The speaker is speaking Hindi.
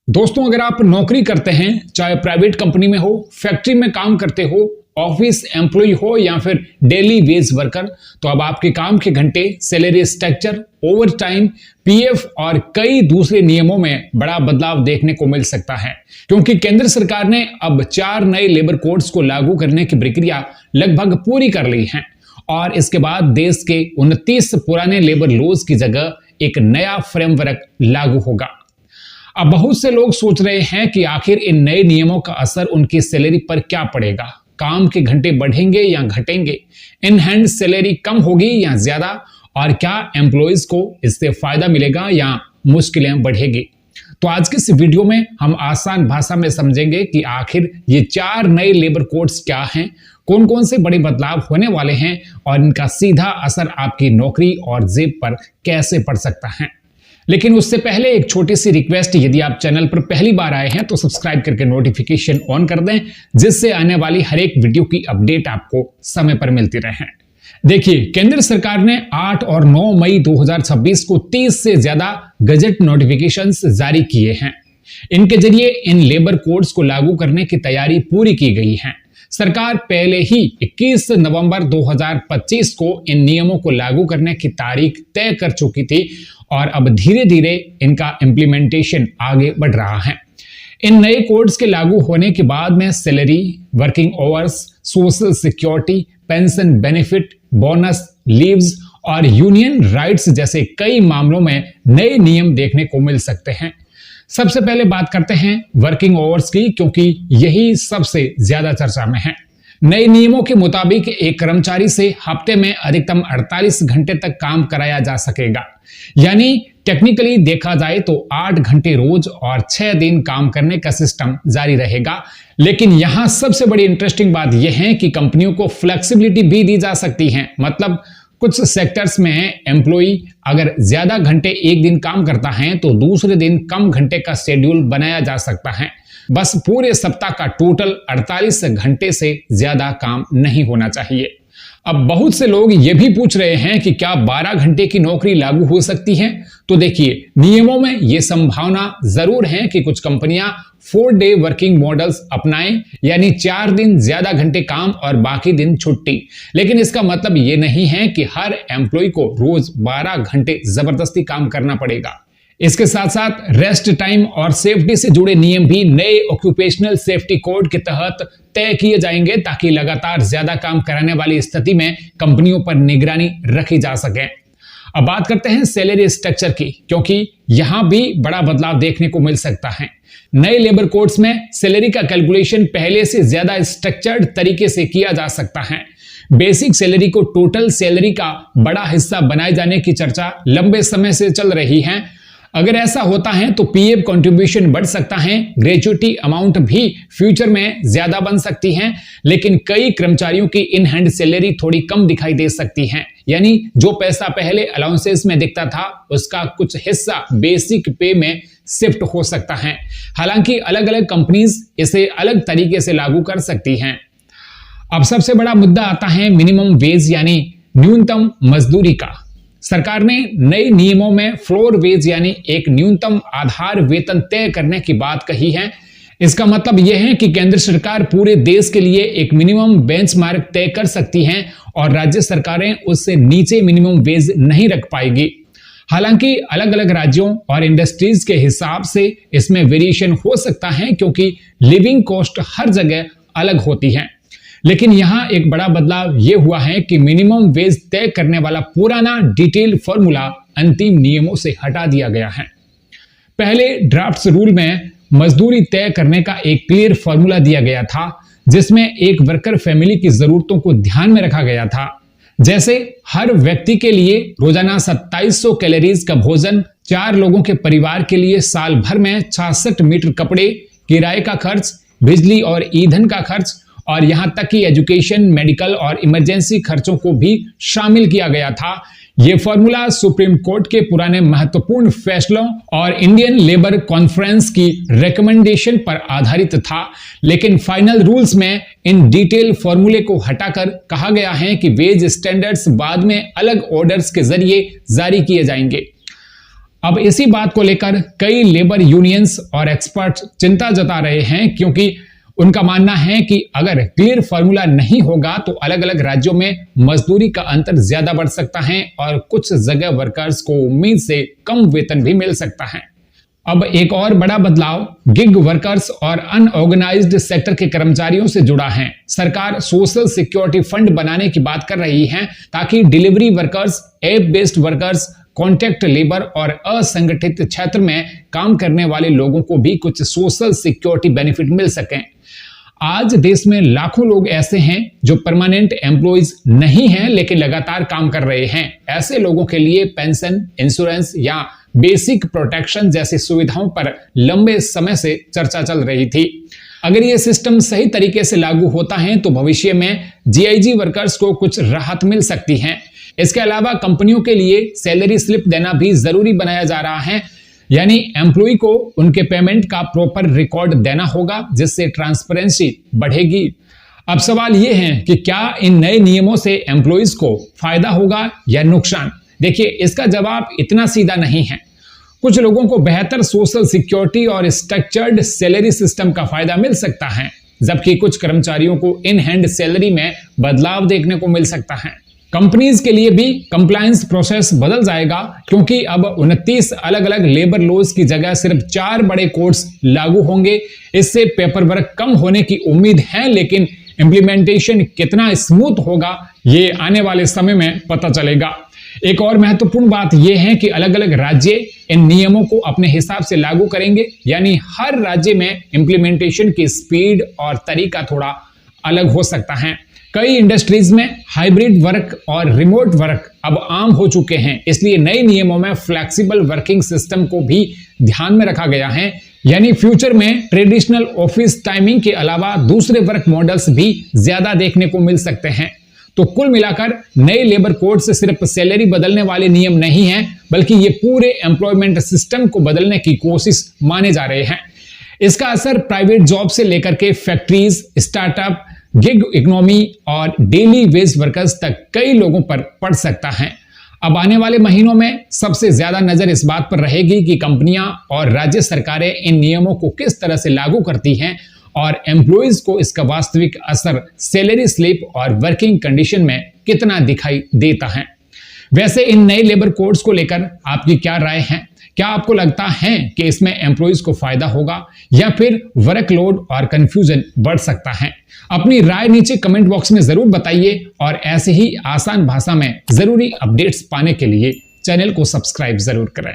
दोस्तों, अगर आप नौकरी करते हैं, चाहे प्राइवेट कंपनी में हो, फैक्ट्री में काम करते हो, ऑफिस एम्प्लॉय हो या फिर डेली वेज वर्कर, तो अब आपके काम के घंटे, salary structure, over time, PF और कई दूसरे नियमों में बड़ा बदलाव देखने को मिल सकता है। क्योंकि केंद्र सरकार ने अब 4 नए लेबर कोड्स को लागू करने की प्रक्रिया लगभग पूरी कर ली है और इसके बाद देश के 29 पुराने लेबर लॉज की जगह एक नया फ्रेमवर्क लागू होगा। अब बहुत से लोग सोच रहे हैं कि आखिर इन नए नियमों का असर उनकी सैलरी पर क्या पड़ेगा। काम के घंटे बढ़ेंगे या घटेंगे, इन हैंड सैलरी कम होगी या ज्यादा, और क्या एम्प्लॉइज को इससे फायदा मिलेगा या मुश्किलें बढ़ेगी। तो आज के इस वीडियो में हम आसान भाषा में समझेंगे कि आखिर ये 4 नए लेबर कोड्स क्या हैं, कौन कौन से बड़े बदलाव होने वाले हैं और इनका सीधा असर आपकी नौकरी और जेब पर कैसे पड़ सकता है। लेकिन उससे पहले एक छोटी सी रिक्वेस्ट, यदि आप चैनल पर पहली बार आए हैं तो सब्सक्राइब करके नोटिफिकेशन ऑन कर दें, जिससे आने वाली हर एक वीडियो की अपडेट आपको समय पर मिलती रहे। देखिए, केंद्र सरकार ने 8 और 9 मई 2026 को 30 से ज्यादा गजट नोटिफिकेशंस जारी किए हैं। इनके जरिए इन लेबर कोड्स को लागू करने की तैयारी पूरी की गई है। सरकार पहले ही 21 नवंबर 2025 को इन नियमों को लागू करने की तारीख तय कर चुकी थी और अब धीरे धीरे इनका इम्प्लीमेंटेशन आगे बढ़ रहा है। इन नए कोड्स के लागू होने के बाद में salary, working hours, social security, pension benefit, bonus, leaves और यूनियन राइट्स जैसे कई मामलों में नए नियम देखने को मिल सकते हैं। सबसे पहले बात करते हैं वर्किंग आवर्स की, क्योंकि यही सबसे ज्यादा चर्चा में है। नए नियमों के मुताबिक एक कर्मचारी से हफ्ते में अधिकतम 48 घंटे तक काम कराया जा सकेगा। यानी टेक्निकली देखा जाए तो 8 घंटे रोज और 6 दिन काम करने का सिस्टम जारी रहेगा। लेकिन यहां सबसे बड़ी इंटरेस्टिंग बात यह है कि कंपनियों को फ्लेक्सिबिलिटी भी दी जा सकती है। मतलब कुछ सेक्टर्स में एम्प्लॉई अगर ज्यादा घंटे एक दिन काम करता है तो दूसरे दिन कम घंटे का शेड्यूल बनाया जा सकता है। बस पूरे सप्ताह का टोटल 48 घंटे से ज्यादा काम नहीं होना चाहिए। अब बहुत से लोग ये भी पूछ रहे हैं कि क्या 12 घंटे की नौकरी लागू हो सकती है। तो देखिए, नियमों में यह संभावना जरूर है कि कुछ कंपनियां 4 डे वर्किंग मॉडल्स अपनाएं, यानी 4 दिन ज्यादा घंटे काम और बाकी दिन छुट्टी। लेकिन इसका मतलब ये नहीं है कि हर एम्प्लॉय को रोज 12 घंटे जबरदस्ती काम करना पड़ेगा। इसके साथ साथ रेस्ट टाइम और सेफ्टी से जुड़े नियम भी नए ऑक्यूपेशनल सेफ्टी कोड के तहत तय किए जाएंगे, ताकि लगातार ज्यादा काम कराने वाली स्थिति में कंपनियों पर निगरानी रखी जा सके। अब बात करते हैं सैलरी स्ट्रक्चर की, क्योंकि यहां भी बड़ा बदलाव देखने को मिल सकता है। नए लेबर कोड्स में सैलरी का कैलकुलेशन पहले से ज्यादा स्ट्रक्चर्ड तरीके से किया जा सकता है। बेसिक सैलरी को टोटल सैलरी का बड़ा हिस्सा बनाए जाने की चर्चा लंबे समय से चल रही है। अगर ऐसा होता है तो पीएफ कंट्रीब्यूशन बढ़ सकता है, ग्रेच्युटी अमाउंट भी फ्यूचर में ज्यादा बन सकती है, लेकिन कई कर्मचारियों की इन हैंड सैलरी थोड़ी कम दिखाई दे सकती है। यानी जो पैसा पहले अलाउंसेस में दिखता था, उसका कुछ हिस्सा बेसिक पे में शिफ्ट हो सकता है। हालांकि अलग अलग कंपनीज इसे अलग तरीके से लागू कर सकती हैं। अब सबसे बड़ा मुद्दा आता है मिनिमम वेज यानी न्यूनतम मजदूरी का। सरकार ने नए नियमों में फ्लोर वेज यानी एक न्यूनतम आधार वेतन तय करने की बात कही है। इसका मतलब यह है कि केंद्र सरकार पूरे देश के लिए एक मिनिमम बेंचमार्क तय कर सकती है और राज्य सरकारें उससे नीचे मिनिमम वेज नहीं रख पाएगी। हालांकि अलग अलग राज्यों और इंडस्ट्रीज के हिसाब से इसमें वेरिएशन हो सकता है, क्योंकि लिविंग कॉस्ट हर जगह अलग होती है। लेकिन यहां एक बड़ा बदलाव यह हुआ है कि मिनिमम वेज तय करने वाला पुराना डिटेल फॉर्मूला अंतिम नियमों से हटा दिया गया है। पहले ड्राफ्ट्स रूल में मजदूरी तय करने का एक क्लियर फॉर्मूला दिया गया था, जिसमें एक वर्कर फैमिली की जरूरतों को ध्यान में रखा गया था। जैसे हर व्यक्ति के लिए रोजाना 2700 कैलोरीज का भोजन, 4 लोगों के परिवार के लिए साल भर में 66 मीटर कपड़े, किराए का खर्च, बिजली और ईंधन का खर्च, और यहां तक कि एजुकेशन, मेडिकल और इमरजेंसी खर्चों को भी शामिल किया गया था। यह फॉर्मूला सुप्रीम कोर्ट के पुराने महत्वपूर्ण फैसलों और इंडियन लेबर कॉन्फ्रेंस की रिकमेंडेशन पर आधारित था। लेकिन फाइनल रूल्स में इन डिटेल फॉर्मूले को हटाकर कहा गया है कि वेज स्टैंडर्ड्स बाद में अलग ऑर्डर्स के जरिए जारी किए जाएंगे। अब इसी बात को लेकर कई लेबर यूनियंस और एक्सपर्ट्स चिंता जता रहे हैं, क्योंकि उनका मानना है कि अगर क्लियर फॉर्मूला नहीं होगा तो अलग अलग राज्यों में मजदूरी का अंतर ज्यादा बढ़ सकता है और कुछ जगह वर्कर्स को उम्मीद से कम वेतन भी मिल सकता है। अब एक और बड़ा बदलाव गिग वर्कर्स और अनऑर्गेनाइज्ड सेक्टर के कर्मचारियों से जुड़ा है। सरकार सोशल सिक्योरिटी फंड बनाने की बात कर रही है ताकि delivery workers, app based workers, contract labour और असंगठित क्षेत्र में काम करने वाले लोगों को भी कुछ सोशल सिक्योरिटी बेनिफिट मिल सकें। आज देश में लाखों लोग ऐसे हैं जो परमानेंट एम्प्लॉइज नहीं हैं लेकिन लगातार काम कर रहे हैं। ऐसे लोगों के लिए पेंशन, इंश्योरेंस या बेसिक प्रोटेक्शन जैसी सुविधाओं पर लंबे समय से चर्चा चल रही थी। अगर यह सिस्टम सही तरीके से लागू होता है तो भविष्य में जीआईजी वर्कर्स को कुछ राहत मिल सकती है। इसके अलावा कंपनियों के लिए सैलरी स्लिप देना भी जरूरी बनाया जा रहा है, यानी एम्प्लॉय को उनके पेमेंट का प्रॉपर रिकॉर्ड देना होगा, जिससे ट्रांसपेरेंसी बढ़ेगी। अब सवाल यह है कि क्या इन नए नियमों से एम्प्लॉइज को फायदा होगा या नुकसान? देखिए, इसका जवाब इतना सीधा नहीं है। कुछ लोगों को बेहतर सोशल सिक्योरिटी और स्ट्रक्चर्ड सैलरी सिस्टम का फायदा मिल सकता है, जबकि कुछ कर्मचारियों को इन हैंड सैलरी में बदलाव देखने को मिल सकता है। कंपनीज के लिए भी कंप्लायंस प्रोसेस बदल जाएगा, क्योंकि अब 29 अलग अलग लेबर लॉज की जगह सिर्फ 4 बड़े कोड्स लागू होंगे। इससे पेपर वर्क कम होने की उम्मीद है, लेकिन इंप्लीमेंटेशन कितना स्मूथ होगा ये आने वाले समय में पता चलेगा। एक और महत्वपूर्ण बात यह है कि अलग अलग राज्य इन नियमों को अपने हिसाब से लागू करेंगे, यानी हर राज्य में इंप्लीमेंटेशन की स्पीड और तरीका थोड़ा अलग हो सकता है। कई इंडस्ट्रीज में हाइब्रिड वर्क और रिमोट वर्क अब आम हो चुके हैं, इसलिए नए नियमों में फ्लेक्सिबल वर्किंग सिस्टम को भी ध्यान में रखा गया है, यानी फ्यूचर में ट्रेडिशनल ऑफिस टाइमिंग के अलावा दूसरे वर्क मॉडल्स भी ज्यादा देखने को मिल सकते हैं। तो कुल मिलाकर नए लेबर कोड से सिर्फ सैलरी बदलने वाले नियम नहीं हैं, बल्कि ये पूरे एम्प्लॉयमेंट सिस्टम को बदलने की कोशिश माने जा रहे हैं। इसका असर प्राइवेट जॉब से लेकर के फैक्ट्रीज, स्टार्टअप, गिग इकोनॉमी और डेली वेज वर्कर्स तक कई लोगों पर पड़ सकता है। अब आने वाले महीनों में सबसे ज्यादा नजर इस बात पर रहेगी कि कंपनियां और राज्य सरकारें इन नियमों को किस तरह से लागू करती हैं और एम्प्लॉइज को इसका वास्तविक असर सैलरी स्लिप और वर्किंग कंडीशन में कितना दिखाई देता है। वैसे इन नए लेबर कोड्स को लेकर आपकी क्या राय है? क्या आपको लगता है कि इसमें एम्प्लॉइज को फायदा होगा या फिर वर्कलोड और कंफ्यूजन बढ़ सकता है? अपनी राय नीचे कमेंट बॉक्स में जरूर बताइए और ऐसे ही आसान भाषा में जरूरी अपडेट्स पाने के लिए चैनल को सब्सक्राइब जरूर करें।